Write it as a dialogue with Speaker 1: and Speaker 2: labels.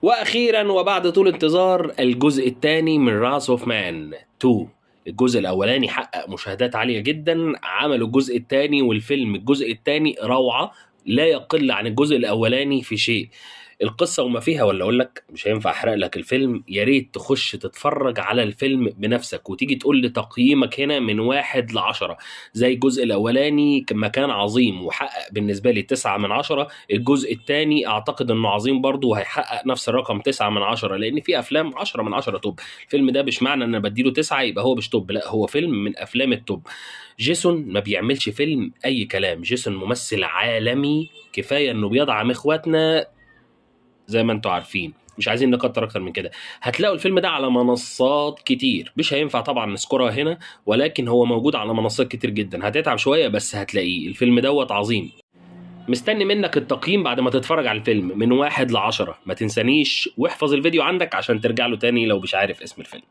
Speaker 1: واخيرا وبعد طول انتظار الجزء الثاني من راس اوف مان 2. الجزء الاولاني حقق مشاهدات عاليه جدا، عملوا الجزء الثاني والفيلم الجزء الثاني روعه لا يقل عن الجزء الاولاني في شيء. القصه وما فيها، ولا اقول لك مش هينفع احرق لك الفيلم، يا ريت تخش تتفرج على الفيلم بنفسك وتيجي تقول لي تقييمك هنا من 1 ل10. زي الجزء الاولاني كان عظيم وحقق بالنسبه لي 9 من 10، الجزء الثاني اعتقد انه عظيم برضه وهيحقق نفس الرقم 9 من 10، لان في افلام 10 من 10 توب. الفيلم ده مش معنى ان انا بديله 9 يبقى هو مش توب، لا هو فيلم من افلام التوب. جيسون ما بيعملش فيلم اي كلام، جيسون ممثل عالمي، كفايه انه بيدعم اخواتنا زي ما انتوا عارفين، مش عايزين نكتر اكتر من كده. هتلاقوا الفيلم ده على منصات كتير، مش هينفع طبعا نذكرها هنا، ولكن هو موجود على منصات كتير جدا. هتتعب شويه بس هتلاقيه، الفيلم دوت عظيم. مستني منك التقييم بعد ما تتفرج على الفيلم من 1 ل10. ما تنسانيش واحفظ الفيديو عندك عشان ترجع له تاني لو مش عارف اسم الفيلم.